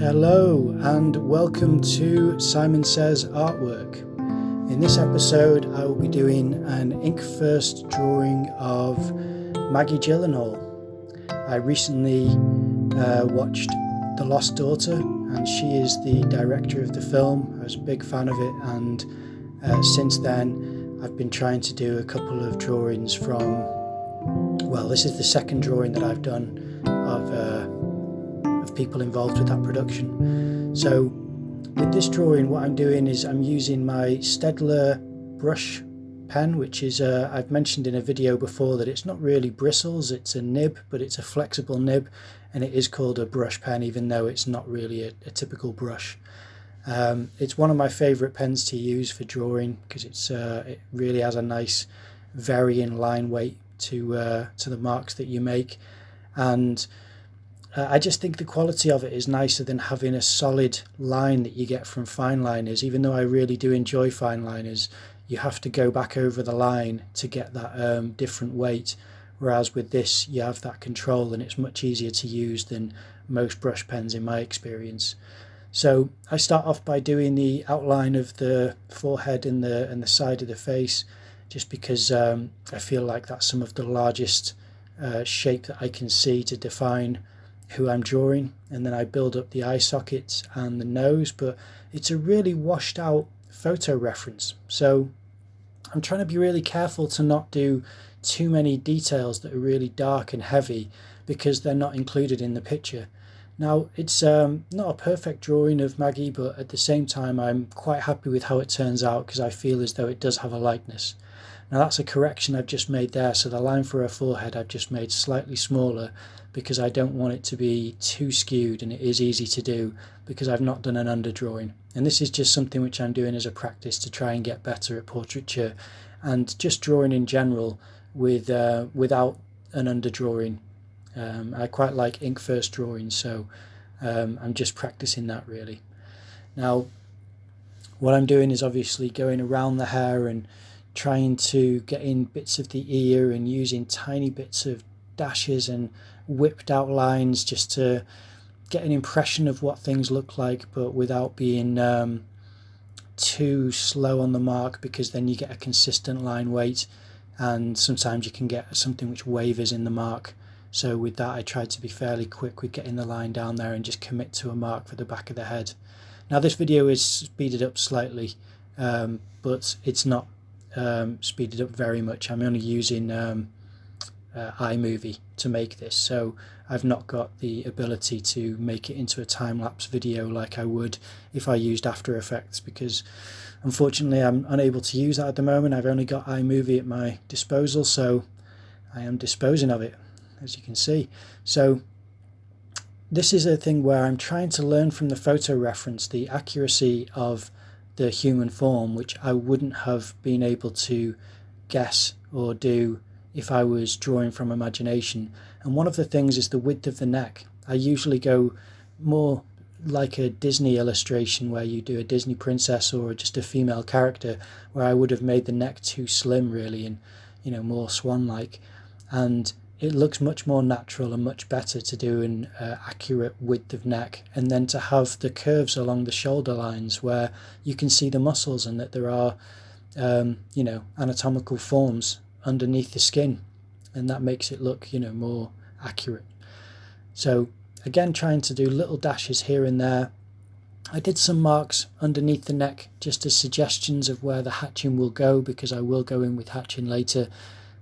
Hello and welcome to Simon Says Artwork. In this episode I will be doing an ink first drawing of Maggie Gyllenhaal. I recently watched The Lost Daughter and she is the director of the film. I was a big fan of it, and since then I've been trying to do a couple of drawings from, well, this is the second drawing that I've done of people involved with that production. So with this drawing, what I'm doing is I'm using my Staedtler Brush Pen, which is I've mentioned in a video before that it's not really bristles, it's a nib, but it's a flexible nib, and it is called a brush pen even though it's not really a typical brush. It's one of my favourite pens to use for drawing because it really has a nice varying line weight to the marks that you make, and I just think the quality of it is nicer than having a solid line that you get from fine liners. Even though I really do enjoy fine liners, you have to go back over the line to get that different weight, whereas with this you have that control and it's much easier to use than most brush pens in my experience. So I start off by doing the outline of the forehead and the side of the face, just because I feel like that's some of the largest shape that I can see to define who I'm drawing, and then I build up the eye sockets and the nose, but it's a really washed out photo reference, so I'm trying to be really careful to not do too many details that are really dark and heavy because they're not included in the picture. Now it's not a perfect drawing of Maggie, but at the same time I'm quite happy with how it turns out because I feel as though it does have a likeness. Now that's a correction I've just made there, so the line for her forehead I've just made slightly smaller because I don't want it to be too skewed, and it is easy to do because I've not done an underdrawing. And this is just something which I'm doing as a practice to try and get better at portraiture and just drawing in general without an underdrawing. I quite like ink first drawing, so I'm just practicing that really. Now what I'm doing is obviously going around the hair and trying to get in bits of the ear and using tiny bits of dashes and whipped out lines just to get an impression of what things look like, but without being too slow on the mark, because then you get a consistent line weight and sometimes you can get something which wavers in the mark. So with that I tried to be fairly quick with getting the line down there and just commit to a mark for the back of the head. Now this video is speeded up slightly, but it's not speeded up very much. I'm only using iMovie to make this, so I've not got the ability to make it into a time-lapse video like I would if I used After Effects, because unfortunately I'm unable to use that at the moment. I've only got iMovie at my disposal, so I am disposing of it, as you can see. So this is a thing where I'm trying to learn from the photo reference the accuracy of the human form, which I wouldn't have been able to guess or do if I was drawing from imagination. And one of the things is the width of the neck. I usually go more like a Disney illustration where you do a Disney princess or just a female character, where I would have made the neck too slim really and, you know, more swan-like, and it looks much more natural and much better to do an accurate width of neck, and then to have the curves along the shoulder lines where you can see the muscles and that there are you know, anatomical forms underneath the skin, and that makes it look, you know, more accurate. So again, trying to do little dashes here and there. I did some marks underneath the neck just as suggestions of where the hatching will go, because I will go in with hatching later.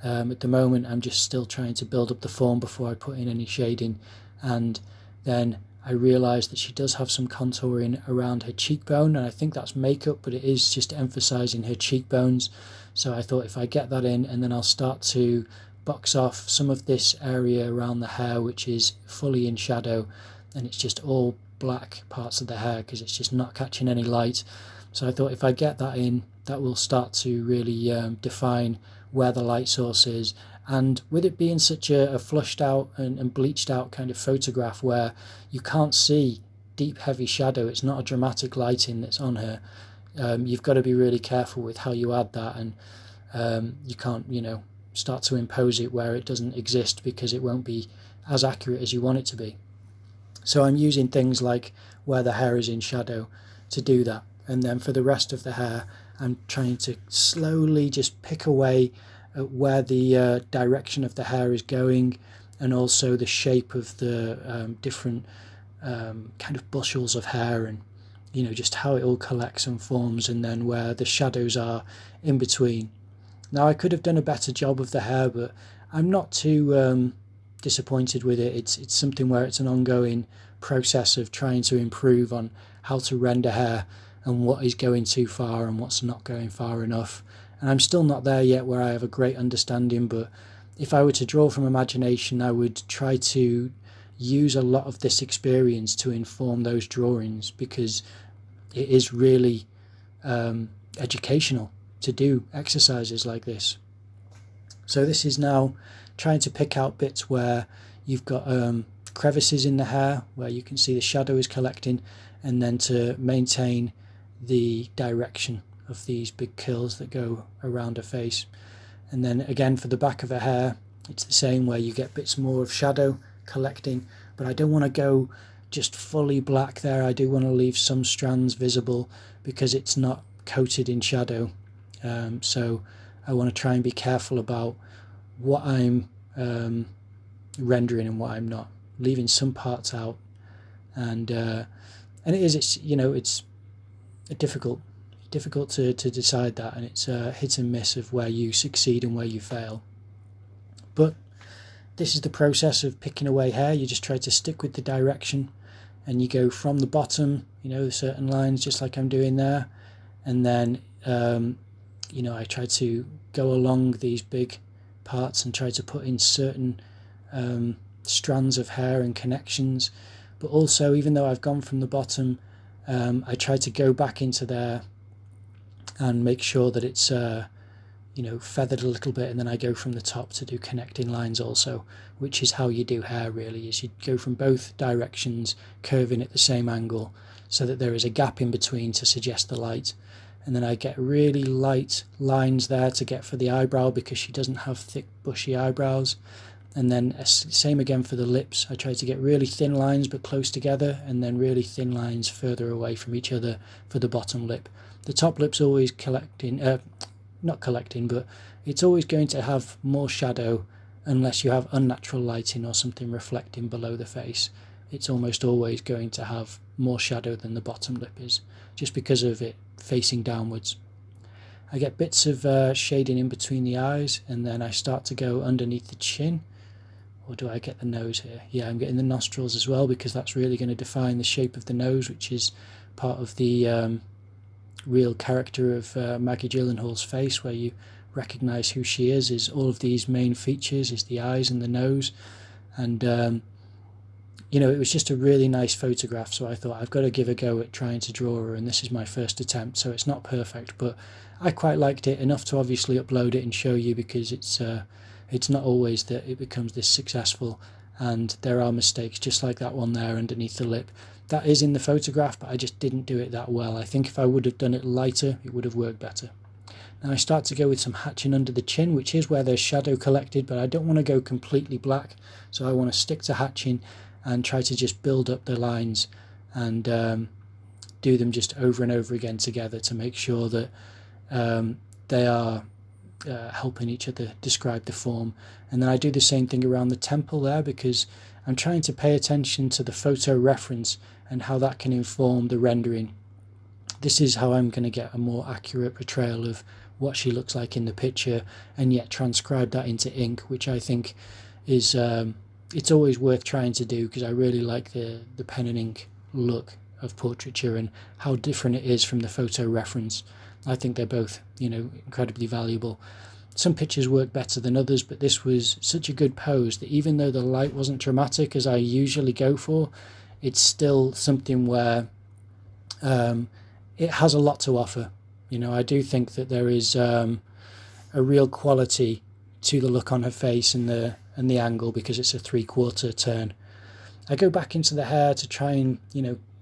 At the moment I'm just still trying to build up the form before I put in any shading, and then I realised that she does have some contouring around her cheekbone, and I think that's makeup, but it is just emphasising her cheekbones. So I thought if I get that in, and then I'll start to box off some of this area around the hair which is fully in shadow, and it's just all black parts of the hair because it's just not catching any light. So I thought if I get that in, that will start to really define where the light source is. And with it being such a flushed out and bleached out kind of photograph where you can't see deep heavy shadow, it's not a dramatic lighting that's on her, you've got to be really careful with how you add that, and you can't, you know, start to impose it where it doesn't exist, because it won't be as accurate as you want it to be. So I'm using things like where the hair is in shadow to do that. And then for the rest of the hair, I'm trying to slowly just pick away at where the direction of the hair is going, and also the shape of the different kind of bushels of hair, and just how it all collects and forms, and then where the shadows are in between. Now I could have done a better job of the hair, but I'm not too disappointed with it. It's something where it's an ongoing process of trying to improve on how to render hair and what is going too far and what's not going far enough. And I'm still not there yet where I have a great understanding, but if I were to draw from imagination, I would try to use a lot of this experience to inform those drawings, because it is really educational to do exercises like this. So this is now trying to pick out bits where you've got crevices in the hair where you can see the shadow is collecting, and then to maintain the direction of these big curls that go around a face. And then again for the back of a hair, it's the same, where you get bits more of shadow collecting, but I don't want to go just fully black there. I do want to leave some strands visible because it's not coated in shadow. So I want to try and be careful about what I'm rendering and what I'm not, leaving some parts out. And it's difficult to decide that, and it's a hit and miss of where you succeed and where you fail. But this is the process of picking away hair. You just try to stick with the direction, and you go from the bottom, certain lines, just like I'm doing there, and then I try to go along these big parts and try to put in certain strands of hair and connections. But also, even though I've gone from the bottom, I try to go back into there and make sure that it's feathered a little bit, and then I go from the top to do connecting lines also, which is how you do hair really, is you go from both directions, curving at the same angle, so that there is a gap in between to suggest the light. And then I get really light lines there to get for the eyebrow, because she doesn't have thick bushy eyebrows. And then same again for the lips. I try to get really thin lines but close together, and then really thin lines further away from each other for the bottom lip. The top lip's always not collecting, but it's always going to have more shadow unless you have unnatural lighting or something reflecting below the face. It's almost always going to have more shadow than the bottom lip is, just because of it facing downwards. I get bits of shading in between the eyes, and then I start to go underneath the chin. Or do I get the nose here? Yeah, I'm getting the nostrils as well, because that's really going to define the shape of the nose, which is part of the real character of Maggie Gyllenhaal's face, where you recognise who she is all of these main features, is the eyes and the nose. And it was just a really nice photograph, so I thought I've got to give a go at trying to draw her, and this is my first attempt, so it's not perfect, but I quite liked it enough to obviously upload it and show you, because it's not always that it becomes this successful, and there are mistakes, just like that one there underneath the lip. That is in the photograph, but I just didn't do it that well. I think if I would have done it lighter, it would have worked better. Now I start to go with some hatching under the chin, which is where there's shadow collected, but I don't want to go completely black, so I want to stick to hatching and try to just build up the lines and do them just over and over again together to make sure that they are helping each other describe the form. And then I do the same thing around the temple there, because I'm trying to pay attention to the photo reference and how that can inform the rendering. This is how I'm going to get a more accurate portrayal of what she looks like in the picture, and yet transcribe that into ink, which I think is it's always worth trying to do, because I really like the pen and ink look of portraiture and how different it is from the photo reference. I think they're both incredibly valuable. Some pictures work better than others, but this was such a good pose that even though the light wasn't dramatic as I usually go for, it's still something where it has a lot to offer. I do think that there is a real quality to the look on her face and the angle, because it's a 3/4 turn. I go back into the hair to try and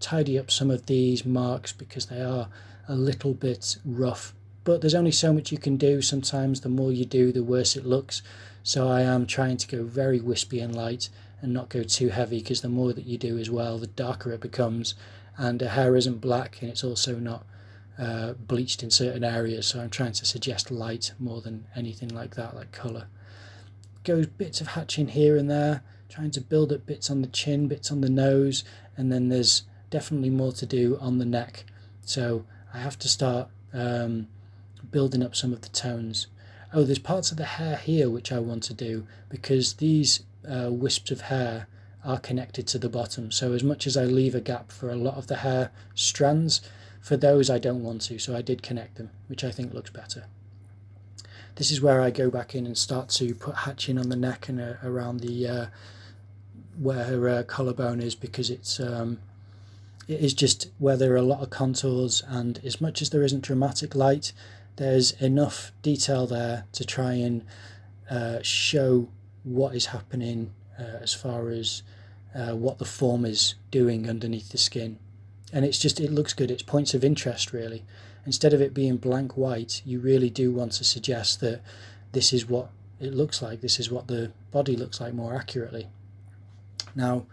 tidy up some of these marks, because they are a little bit rough, but there's only so much you can do. Sometimes the more you do, the worse it looks, so I am trying to go very wispy and light and not go too heavy, because the more that you do as well, the darker it becomes, and her hair isn't black and it's also not bleached in certain areas, so I'm trying to suggest light more than anything like that, like colour. Goes bits of hatching here and there, trying to build up bits on the chin, bits on the nose, and then there's definitely more to do on the neck, so I have to start building up some of the tones. Oh, there's parts of the hair here which I want to do, because these wisps of hair are connected to the bottom, so as much as I leave a gap for a lot of the hair strands, for those I don't want to, so I did connect them, which I think looks better. This is where I go back in and start to put hatching on the neck and around the where her collarbone is, because it is just where there are a lot of contours, and as much as there isn't dramatic light, there's enough detail there to try and show what is happening as far as what the form is doing underneath the skin. And it looks good. It's points of interest, really. Instead of it being blank white, you really do want to suggest that this is what it looks like, this is what the body looks like more accurately. Now,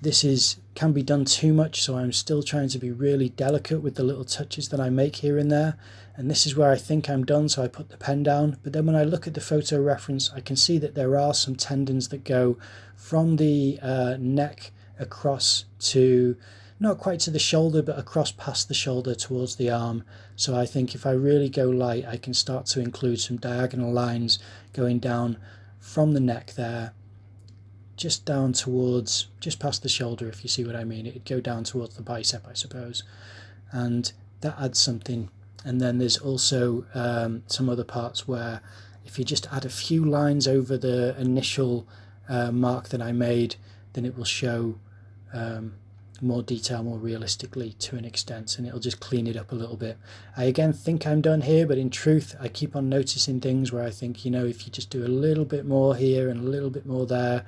this can be done too much, so I'm still trying to be really delicate with the little touches that I make here and there, and this is where I think I'm done, so I put the pen down. But then when I look at the photo reference, I can see that there are some tendons that go from the neck across to, not quite to the shoulder, but across past the shoulder towards the arm. So I think if I really go light, I can start to include some diagonal lines going down from the neck there, just down towards, just past the shoulder, if you see what I mean. It'd go down towards the bicep, I suppose, and that adds something. And then there's also some other parts where if you just add a few lines over the initial mark that I made, then it will show more detail more realistically to an extent, and it'll just clean it up a little bit. I again think I'm done here, but in truth I keep on noticing things where I think, you know, if you just do a little bit more here and a little bit more there,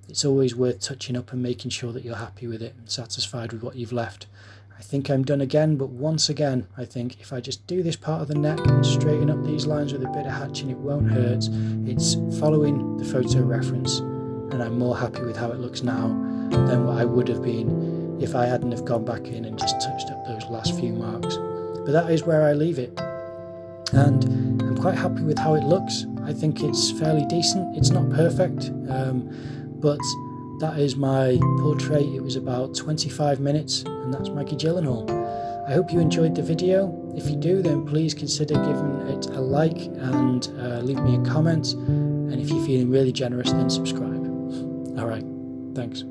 it's always worth touching up and making sure that you're happy with it and satisfied with what you've left. I think I'm done again, but once again, I think if I just do this part of the neck and straighten up these lines with a bit of hatching, it won't hurt. It's following the photo reference, and I'm more happy with how it looks now than what I would have been if I hadn't have gone back in and just touched up those last few marks. But that is where I leave it, and I'm quite happy with how it looks. I think it's fairly decent. It's not perfect, but that is my portrait. It was about 25 minutes, and that's Maggie Gyllenhaal. I hope you enjoyed the video. If you do, then please consider giving it a like and leave me a comment, and if you're feeling really generous, then subscribe. Alright, thanks.